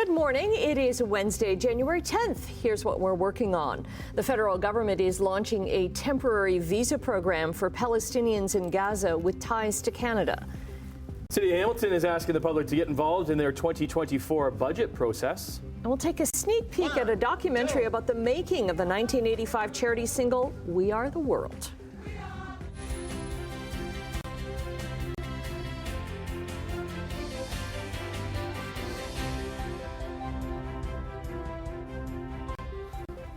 Good morning. It is Wednesday, January 10th. Here's what we're working on. The federal government is launching a temporary visa program for Palestinians in Gaza with ties to Canada. City of Hamilton is asking the public to get involved in their 2024 budget process. And we'll take a sneak peek at a documentary about the making of the 1985 charity single, We Are the World.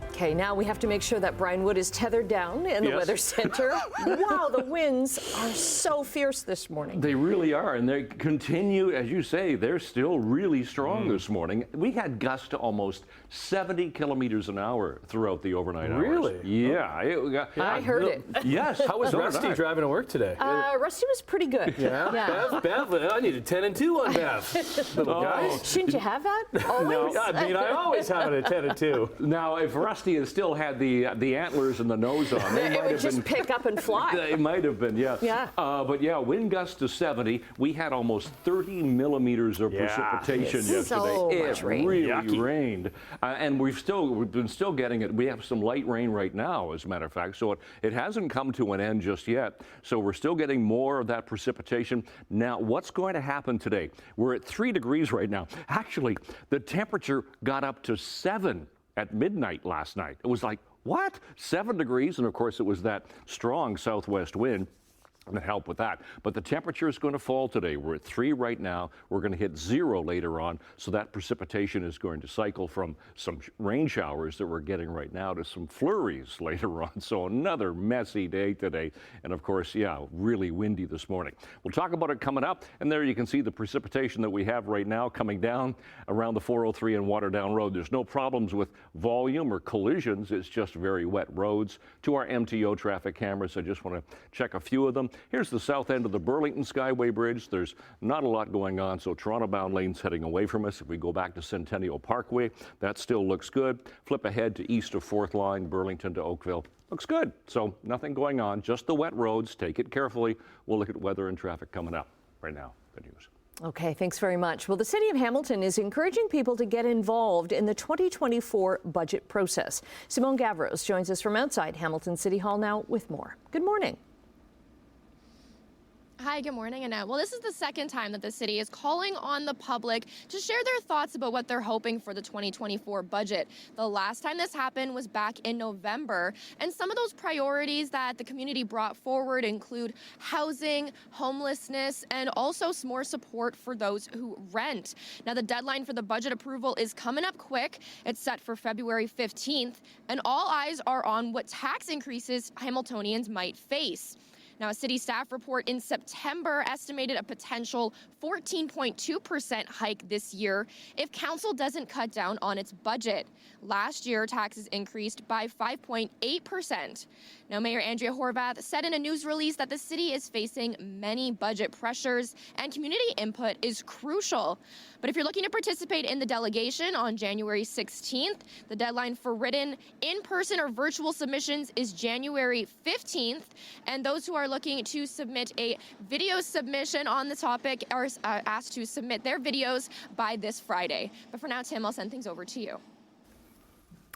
Okay, now we have to make sure that Brian Wood is tethered down in the Weather Center. Wow, the winds are so fierce this morning. They really are, and they continue, as you say, they're still really strong this morning. We had gusts to almost 70 kilometers an hour throughout the overnight hours. Really? Yeah. I heard it. Yes. How was Rusty driving to work today? Rusty was pretty good. Yeah? Bev, I needed 10 and 2 on Bev. Little guys. Shouldn't you have that? Always? No, I mean, I always have it at 10 and 2. Now, if Rusty had still had the antlers and the nose on, they it might would have just pick up and fly. They might have been, yeah. But yeah, wind gusts to 70. We had almost 30 millimeters of precipitation yesterday. So much rain. It really rained, and we've been still getting it. We have some light rain right now, as a matter of fact. So it hasn't come to an end just yet. So we're still getting more of that precipitation. Now, what's going to happen today? We're at 3 degrees right now. Actually, the temperature got up to 7 at midnight last night. It was like, what? 7 degrees, and of course it was that strong southwest wind that helped with that. But the temperature is going to fall today. We're at 3 right now. We're going to hit 0 later on. So that precipitation is going to cycle from some rain showers that we're getting right now to some flurries later on. So another messy day today. And of course, really windy this morning. We'll talk about it coming up. And there you can see the precipitation that we have right now coming down around the 403 and Waterdown Road. There's no problems with volume or collisions. It's just very wet roads. To our MTO traffic cameras, I just want to check a few of them. Here's the south end of the Burlington Skyway Bridge. There's not a lot going on, so Toronto-bound lanes heading away from us. If we go back to Centennial Parkway, that still looks good. Flip ahead to east of 4th Line, Burlington to Oakville. Looks good. So nothing going on, just the wet roads. Take it carefully. We'll look at weather and traffic coming up right now. Good news. Okay, thanks very much. Well, the City of Hamilton is encouraging people to get involved in the 2024 budget process. Simone Gavros joins us from outside Hamilton City Hall now with more. Good morning. Hi, good morning, Annette. Well, this is the second time that the city is calling on the public to share their thoughts about what they're hoping for the 2024 budget. The last time this happened was back in November, and some of those priorities that the community brought forward include housing, homelessness, and also some more support for those who rent. Now, the deadline for the budget approval is coming up quick. It's set for February 15th, and all eyes are on what tax increases Hamiltonians might face. Now, a city staff report in September estimated a potential 14.2% hike this year if council doesn't cut down on its budget. Last year, taxes increased by 5.8%. Now, Mayor Andrea Horvath said in a news release that the city is facing many budget pressures and community input is crucial. But if you're looking to participate in the delegation on January 16th, the deadline for written, in-person, or virtual submissions is January 15th. And those who are looking to submit a video submission on the topic are asked to submit their videos by this Friday. But for now, Tim, I'll send things over to you.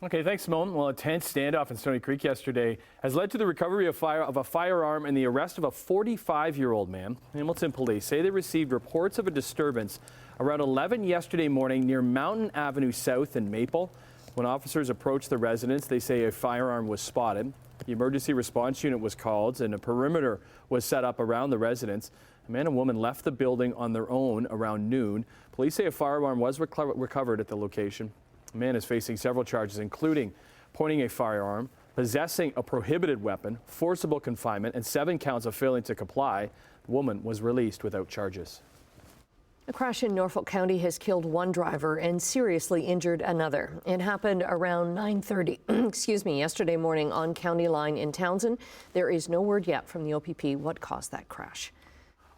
Okay, thanks, Simone. Well, a tense standoff in Stony Creek yesterday has led to the recovery of a firearm and the arrest of a 45-year-old man. Hamilton police say they received reports of a disturbance around 11 yesterday morning near Mountain Avenue South in Maple. When officers approached the residence, they say a firearm was spotted. The emergency response unit was called and a perimeter was set up around the residence. A man and woman left the building on their own around noon. Police say a firearm was recovered at the location. The man is facing several charges, including pointing a firearm, possessing a prohibited weapon, forcible confinement, and 7 counts of failing to comply. The woman was released without charges. A crash in Norfolk County has killed one driver and seriously injured another. It happened around 9:30, yesterday morning on County Line in Townsend. There is no word yet from the OPP what caused that crash.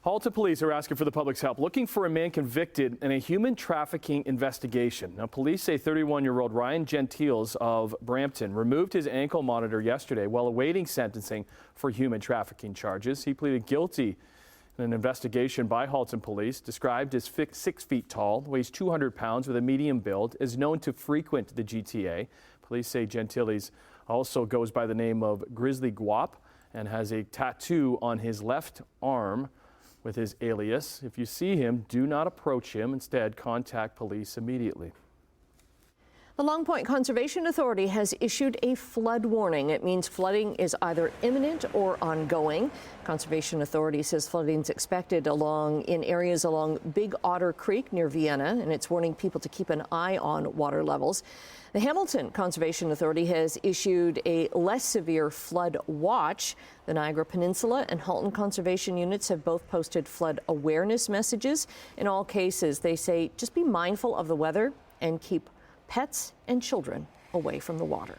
Halton police are asking for the public's help, looking for a man convicted in a human trafficking investigation. Now, police say 31-year-old Ryan Gentiles of Brampton removed his ankle monitor yesterday while awaiting sentencing for human trafficking charges. He pleaded guilty In an investigation by Halton Police, described as 6 feet tall, weighs 200 pounds with a medium build, is known to frequent the GTA. Police say Gentiles also goes by the name of Grizzly Guap and has a tattoo on his left arm with his alias. If you see him, do not approach him. Instead, contact police immediately. The Long Point Conservation Authority has issued a flood warning. It means flooding is either imminent or ongoing. Conservation Authority says flooding is expected in areas along Big Otter Creek near Vienna, and it's warning people to keep an eye on water levels. The Hamilton Conservation Authority has issued a less severe flood watch. The Niagara Peninsula and Halton Conservation Units have both posted flood awareness messages. In all cases, they say just be mindful of the weather and keep pets and children away from the water.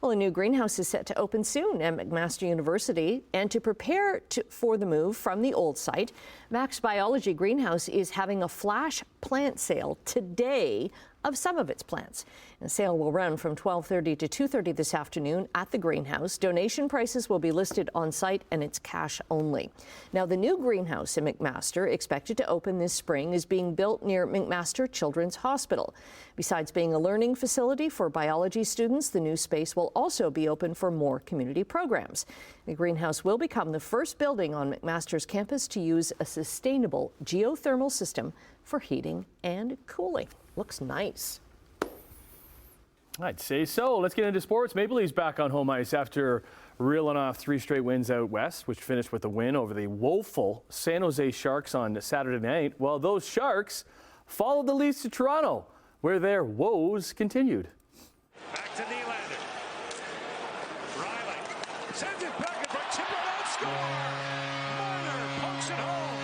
Well, a new greenhouse is set to open soon at McMaster University, and to prepare for the move from the old site, Max Biology Greenhouse is having a flash plant sale today of some of its plants. The sale will run from 12:30 to 2:30 this afternoon at the greenhouse. Donation prices will be listed on site, and it's cash only. Now, the new greenhouse in McMaster, expected to open this spring, is being built near McMaster Children's Hospital. Besides being a learning facility for biology students, the new space will also be open for more community programs. The greenhouse will become the first building on McMaster's campus to use a sustainable geothermal system for heating and cooling. Looks nice. I'd say so. Let's get into sports. Maple Leafs back on home ice after reeling off 3 straight wins out west, which finished with a win over the woeful San Jose Sharks on Saturday night. Well, those Sharks followed the Leafs to Toronto, where their woes continued. Back to Nylander. Riley sends it back and breaks it right out. Score! Marner pokes it home.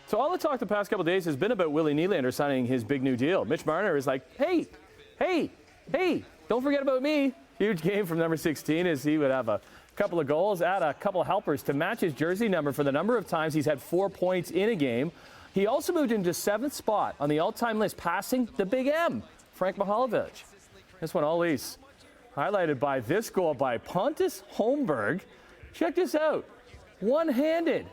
So all the talk the past couple of days has been about Willie Nylander signing his big new deal. Mitch Marner is like, hey, don't forget about me. Huge game from number 16 as he would have a couple of goals, add a couple of helpers to match his jersey number for the number of times he's had 4 points in a game. He also moved into 7th spot on the all-time list, passing the Big M, Frank Mihailovic. This one all Leafs, highlighted by this goal by Pontus Holmberg. Check this out, one-handed.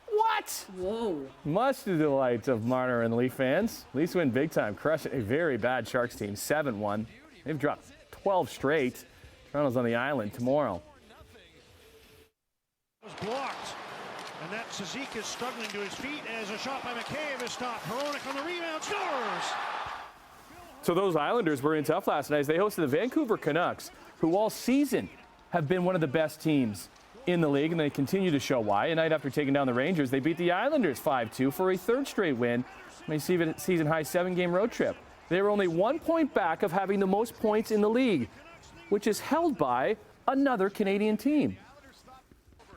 What? Whoa. Much to the delight of Marner and Leaf fans. Leafs win big time, crushing a very bad Sharks team, 7-1. They've dropped 12 straight. Toronto's on the island tomorrow. Was blocked, and that Suzuki is struggling to his feet as a shot by McCabe is stopped. Hronek on the rebound, scores! So those Islanders were in tough last night as they hosted the Vancouver Canucks, who all season have been one of the best teams in the league, and they continue to show why. A night after taking down the Rangers, they beat the Islanders 5-2 for a 3rd straight win on a season-high 7-game road trip. They were only 1 point back of having the most points in the league, which is held by another Canadian team.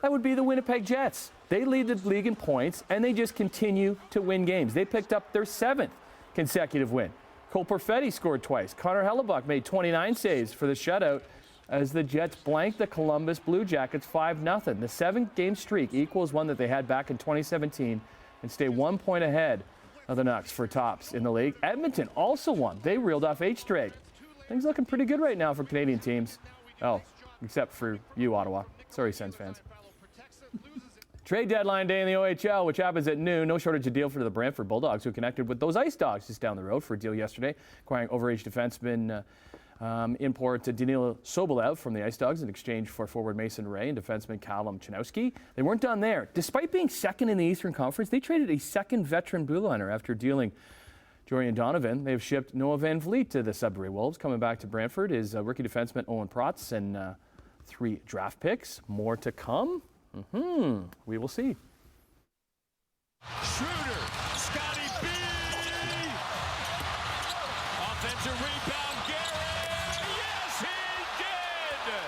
That would be the Winnipeg Jets. They lead the league in points, and they just continue to win games. They picked up their 7th consecutive win. Cole Perfetti scored twice. Connor Hellebuck made 29 saves for the shutout as the Jets blanked the Columbus Blue Jackets 5-0. The 7-game streak equals one that they had back in 2017 and stay 1 point ahead of the Nucks for tops in the league. Edmonton also won. They reeled off 8 straight. Things looking pretty good right now for Canadian teams. Oh, except for you, Ottawa. Sorry, Sens fans. Trade deadline day in the OHL, which happens at noon. No shortage of deal for the Brantford Bulldogs, who connected with those Ice Dogs just down the road for a deal yesterday, acquiring overage defenseman import Danilo Sobolev from the Ice Dogs in exchange for forward Mason Ray and defenseman Callum Chanowski. They weren't done there. Despite being second in the Eastern Conference, they traded a second veteran blue liner after dealing Jorian Donovan. They have shipped Noah Van Vliet to the Sudbury Wolves. Coming back to Brantford is rookie defenseman Owen Protz and 3 draft picks. More to come. We will see. Schroeder, Scotty B! Offensive rebound, Garrett! Yes, he did!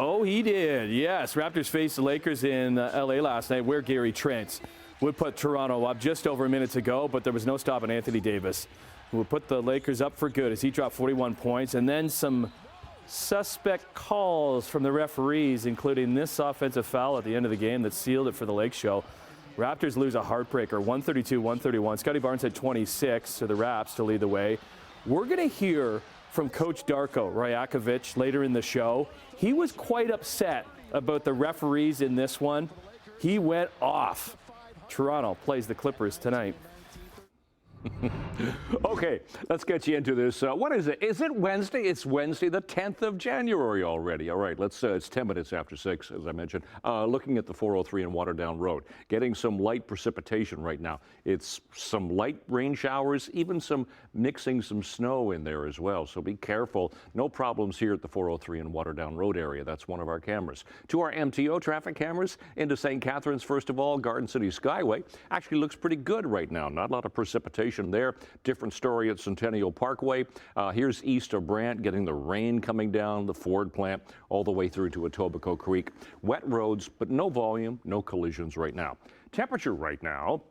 Oh, he did. Yes, Raptors faced the Lakers in L.A. last night, where Gary Trent would put Toronto up just over a minute to go, but there was no stopping Anthony Davis, who would put the Lakers up for good as he dropped 41 points, and then some suspect calls from the referees, including this offensive foul at the end of the game that sealed it for the Lake Show. Raptors lose a heartbreaker, 132-131. Scotty Barnes had 26 to the Raps to lead the way. We're going to hear from Coach Darko Rajakovic later in the show. He was quite upset about the referees in this one. He went off. Toronto plays the Clippers tonight. Okay, let's get you into this. What is it? Is it Wednesday? It's Wednesday, the 10th of January already. All right, it's 10 minutes after 6, as I mentioned. Looking at the 403 and Waterdown Road, getting some light precipitation right now. It's some light rain showers, even mixing some snow in there as well. So be careful. No problems here at the 403 and Waterdown Road area. That's one of our cameras. To our MTO traffic cameras into St. Catharines, first of all, Garden City Skyway actually looks pretty good right now. Not a lot of precipitation there. Different story at Centennial Parkway. Here's east of Brant, getting the rain coming down, the Ford plant, all the way through to Etobicoke Creek. Wet roads, but no volume, no collisions right now. Temperature right now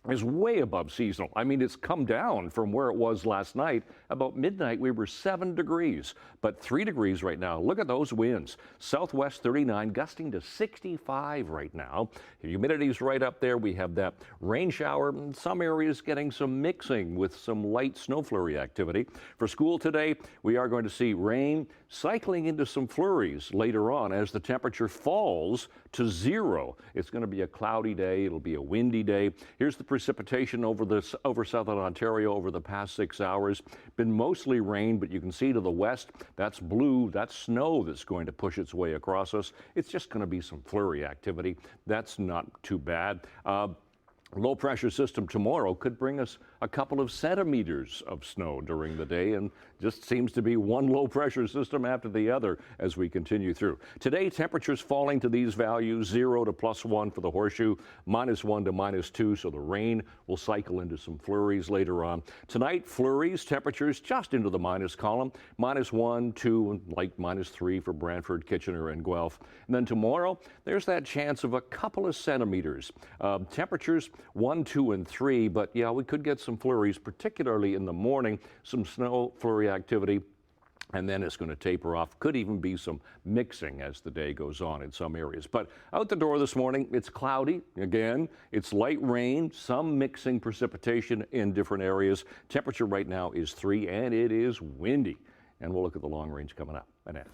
is way above seasonal. I mean, it's come down from where it was last night. About midnight, we were 7 degrees, but 3 degrees right now. Look at those winds. Southwest 39, gusting to 65 right now. Humidity's right up there. We have that rain shower. In some areas getting some mixing with some light snow flurry activity. For school today, we are going to see rain cycling into some flurries later on as the temperature falls to 0. It's going to be a cloudy day. It'll be a windy day. Here's the precipitation over southern Ontario over the past 6 hours. Been mostly rain, but you can see to the west, that's blue, that's snow that's going to push its way across us. It's just going to be some flurry activity. That's not too bad. Low pressure system tomorrow could bring us a couple of centimeters of snow during the day, and just seems to be one low pressure system after the other as we continue through. Today, temperatures falling to these values, 0 to +1 for the Horseshoe, -1 to -2, so the rain will cycle into some flurries later on. Tonight, flurries, temperatures just into the minus column, -1, 2, and like -3 for Brantford, Kitchener, and Guelph. And then tomorrow, there's that chance of a couple of centimeters. Temperatures 1, 2, and 3, but yeah, we could get some flurries, particularly in the morning, some snow flurry activity, and then it's going to taper off. Could even be some mixing as the day goes on in some areas. But out the door this morning, it's cloudy again. It's light rain, some mixing precipitation in different areas. Temperature right now is 3, and it is windy. And we'll look at the long range coming up at 10.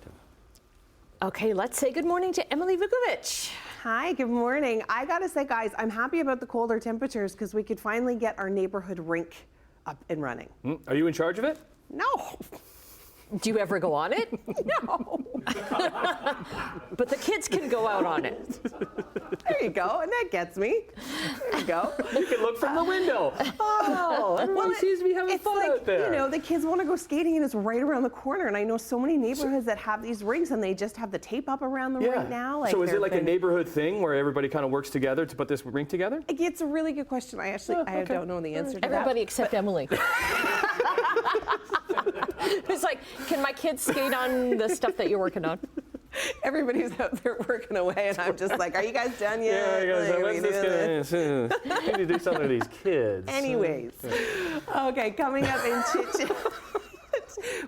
Okay, let's say good morning to Emily Vukovic. Hi, good morning. I gotta say, guys, I'm happy about the colder temperatures because we could finally get our neighborhood rink up and running. Are you in charge of it? No. Do you ever go on it? No. But the kids can go out on it. There you go, and that gets me. There you go. You can look from the window. Oh, everybody seems to be having it's fun like, out there. You know, the kids want to go skating and it's right around the corner. And I know so many neighborhoods that have these rinks and they just have the tape up around them right now. Like, so is it like a neighborhood thing where everybody kind of works together to put this rink together? It's a really good question. I don't know the answer to that. Everybody except Emily. It's like, can my kids skate on the stuff that you're working on? Everybody's out there working away, and I'm just like, are you guys done yet? Yeah, Like, when's this gonna We need to do something to these kids. Anyways, okay, coming up in Chit Chat,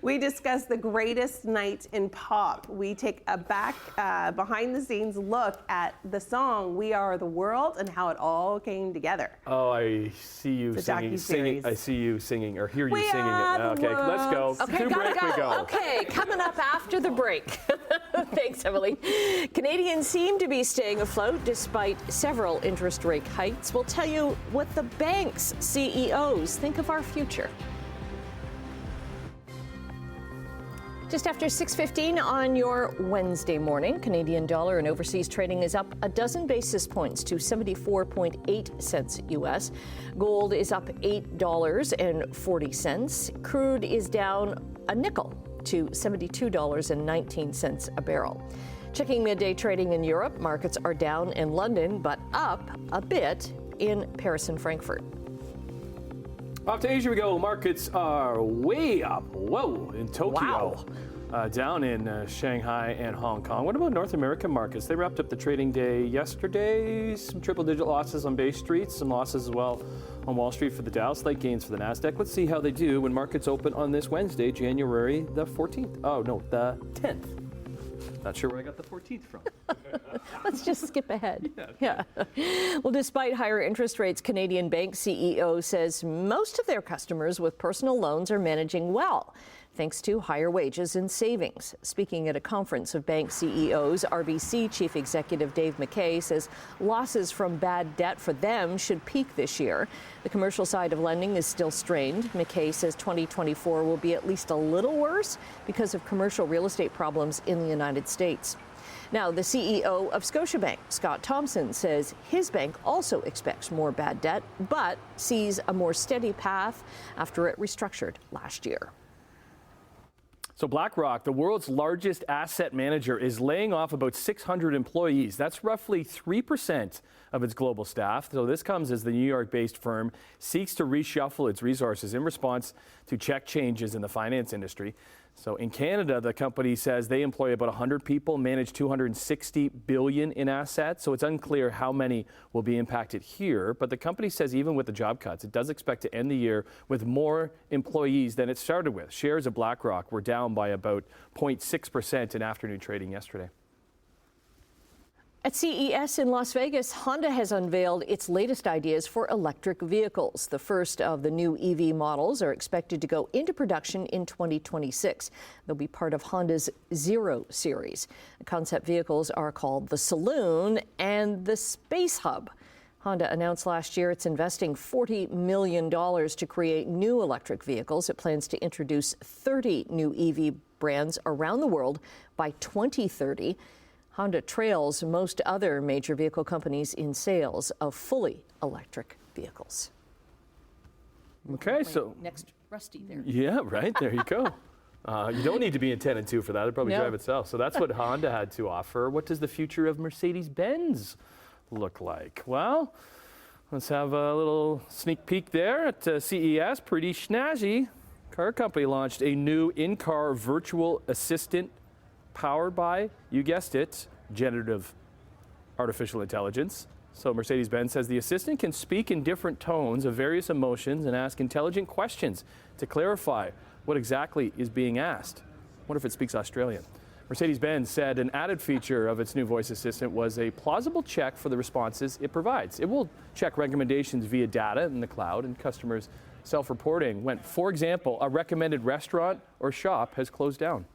we discuss the greatest night in pop. We take a behind-the-scenes look at the song "We Are the World" and how it all came together. Oh, I see you singing. I see you singing, or hear you We singing are it. the Okay, let's go. Okay, To break we go. Okay, coming up after the break. Thanks, Emily. Canadians seem to be staying afloat despite several interest rate hikes. We'll tell you what the bank's CEOs think of our future. Just after 6:15 on your Wednesday morning, Canadian dollar and overseas trading is up a dozen basis points to 74.8 cents US. Gold is up $8.40. Crude is down a nickel to $72.19 a barrel. Checking midday trading in Europe, markets are down in London, but up a bit in Paris and Frankfurt. Off to Asia we go. Markets are way up. Whoa, in Tokyo. Wow. Down in Shanghai and Hong Kong. What about North American markets? They wrapped up the trading day yesterday. Some triple-digit losses on Bay Street, some losses as well on Wall Street for the Dow. Slight gains for the Nasdaq. Let's see how they do when markets open on this Wednesday, January the 14th. Oh, no, the 10th. Not sure where I got the 14th from. Let's just skip ahead. Yeah. Well, despite higher interest rates, Canadian Bank CEO says most of their customers with personal loans are managing well, thanks to higher wages and savings. Speaking at a conference of bank CEOs, RBC Chief Executive Dave McKay says losses from bad debt for them should peak this year. The commercial side of lending is still strained. McKay says 2024 will be at least a little worse because of commercial real estate problems in the United States. Now, the CEO of Scotiabank, Scott Thompson, says his bank also expects more bad debt, but sees a more steady path after it restructured last year. So BlackRock, the world's largest asset manager, is laying off about 600 employees. That's roughly 3% of its global staff. So this comes as the New York-based firm seeks to reshuffle its resources in response to check changes in the finance industry. So in Canada, the company says they employ about 100 people, manage $260 billion in assets. So it's unclear how many will be impacted here. But the company says even with the job cuts, it does expect to end the year with more employees than it started with. Shares of BlackRock were down by about 0.6% in afternoon trading yesterday. At CES in Las Vegas, Honda has unveiled its latest ideas for electric vehicles. The first of the new EV models are expected to go into production in 2026. They'll be part of Honda's Zero series. The concept vehicles are called the Saloon and the Space Hub. Honda announced last year it's investing $40 million to create new electric vehicles. It plans to introduce 30 new EV brands around the world by 2030. Honda trails most other major vehicle companies in sales of fully electric vehicles. Okay, so next Rusty there. yeah, right, there you go. You don't need to be in 10 and 2 for that. It'll probably drive itself. So that's what Honda had to offer. What does the future of Mercedes-Benz look like? Well, let's have a little sneak peek there at CES. Pretty snazzy. Car company launched a new in-car virtual assistant powered by, you guessed it, generative artificial intelligence. So Mercedes-Benz says the assistant can speak in different tones of various emotions and ask intelligent questions to clarify what exactly is being asked. What if it speaks Australian? Mercedes-Benz said an added feature of its new voice assistant was a plausible check for the responses it provides. It will check recommendations via data in the cloud, and customers' self-reporting when, for example, a recommended restaurant or shop has closed down.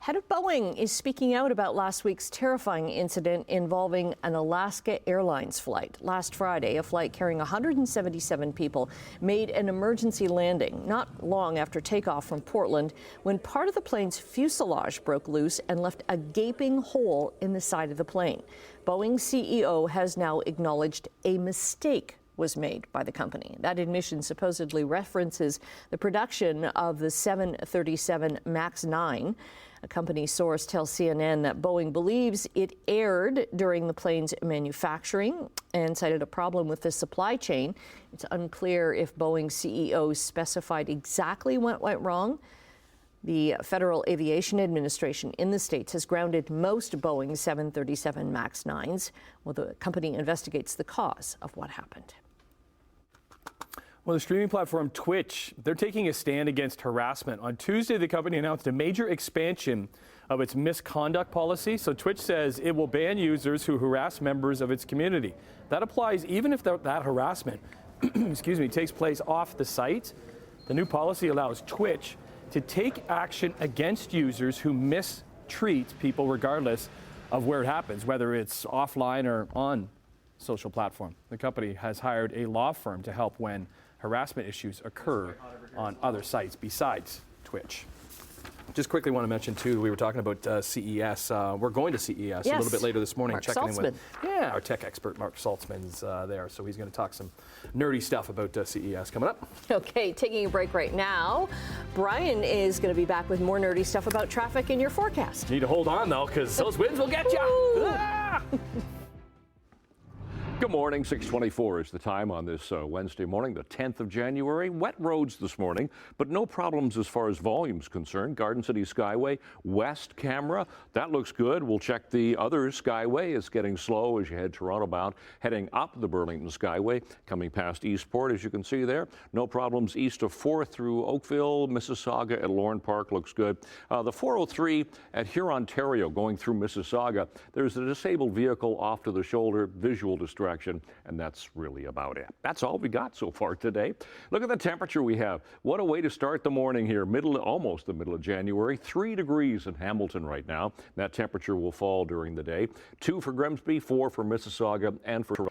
Head of Boeing is speaking out about last week's terrifying incident involving an Alaska Airlines flight. Last Friday, a flight carrying 177 people made an emergency landing not long after takeoff from Portland when part of the plane's fuselage broke loose and left a gaping hole in the side of the plane. Boeing's CEO has now acknowledged a mistake was made by the company. That admission supposedly references the production of the 737 MAX 9. A company source tells CNN that Boeing believes it erred during the plane's manufacturing and cited a problem with the supply chain. It's unclear if Boeing's CEO specified exactly what went wrong. The Federal Aviation Administration in the States has grounded most Boeing 737 MAX 9s while the company investigates the cause of what happened. Well, the streaming platform Twitch, they're taking a stand against harassment. On Tuesday, the company announced a major expansion of its misconduct policy. So Twitch says it will ban users who harass members of its community. That applies even if that harassment takes place off the site. The new policy allows Twitch to take action against users who mistreat people regardless of where it happens, whether it's offline or on social platform. The company has hired a law firm to help when harassment issues occur on other sites besides Twitch. Just quickly want to mention, too, we were talking about CES. We're going to CES a little bit later this morning. Mark checking Saltzman. in with our tech expert, Mark Saltzman's there. So he's going to talk some nerdy stuff about CES coming up. Okay, taking a break right now. Brian is going to be back with more nerdy stuff about traffic in your forecast. You need to hold on, though, because those winds will get you. Good Good morning. 6:24 is the time on this Wednesday morning, the 10th of January. Wet roads this morning, but no problems as far as volume's concerned. Garden City Skyway, west camera, that looks good. We'll check the other Skyway. It's getting slow as you head Toronto bound, heading up the Burlington Skyway, coming past Eastport, as you can see there. No problems east of 4th through Oakville, Mississauga at Lorne Park looks good. The 403 at Hurontario going through Mississauga, there's a disabled vehicle off to the shoulder, visual distraction, and that's really about it. That's all we got so far today. Look at the temperature we have. What a way to start the morning here, almost the middle of January. 3 degrees in Hamilton right now. That temperature will fall during the day. 2 for Grimsby, 4 for Mississauga, and for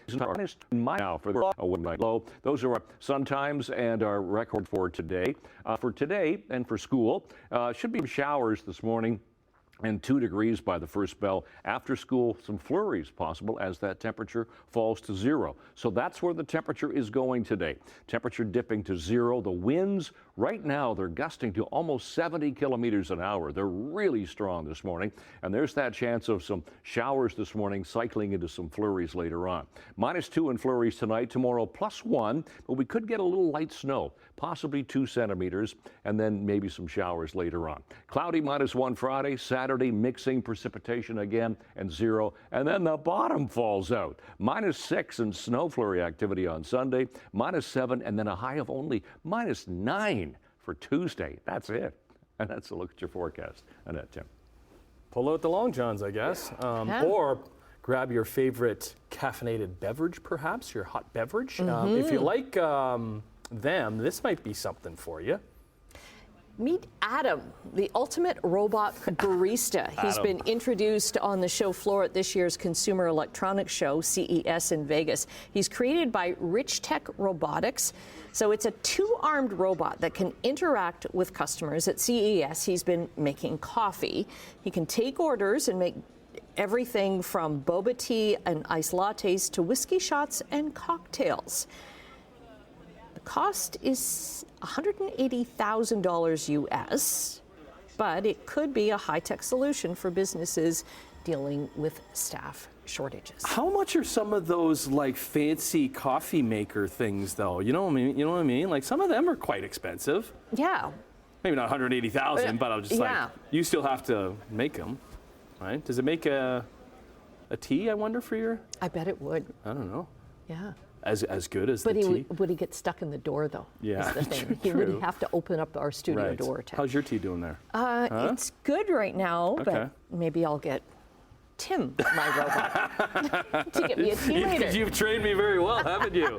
now for the overnight low. Those are our sun times and our record for today. For today and for school, should be showers this morning, and 2 degrees by the first bell. After school, some flurries possible as that temperature falls to 0. So that's where the temperature is going today. Temperature dipping to 0. The winds right now, they're gusting to almost 70 kilometers an hour. They're really strong this morning. And there's that chance of some showers this morning, cycling into some flurries later on. -2 in flurries tonight. Tomorrow +1, but we could get a little light snow, possibly 2 centimeters, and then maybe some showers later on. Cloudy -1 Friday, Saturday mixing precipitation again and 0, and then the bottom falls out. -6 in snow flurry activity on Sunday, -7, and then a high of only -9 for Tuesday. That's it. And that's a look at your forecast. Annette, Tim. Pull out the long johns, I guess, or grab your favorite caffeinated beverage, perhaps your hot beverage. If you like them, this might be something for you. Meet Adam, the ultimate robot barista. He's been introduced on the show floor at this year's Consumer Electronics Show, CES in Vegas. He's created by Rich Tech Robotics. So it's a 2-armed robot that can interact with customers. At CES, he's been making coffee. He can take orders and make everything from boba tea and iced lattes to whiskey shots and cocktails. The cost is $180,000 US, but it could be a high-tech solution for businesses dealing with staff shortages. How much are some of those like fancy coffee maker things though? You know what I mean? You know what I mean? Like some of them are quite expensive. Yeah. Maybe not 180,000, but I'm just like, you still have to make them, right? Does it make a tea, I wonder, for your? I bet it would. I don't know. Yeah. As good as the tea? Would he get stuck in the door, though? Yeah, is the thing. He true. would have to open up our studio door. How's your tea doing there? It's good right now, but maybe I'll get Tim, my robot, to get me a tea later. You've trained me very well, haven't you?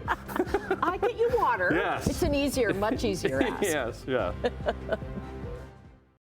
I get you water. Yes. It's an much easier ask. Yes, yeah.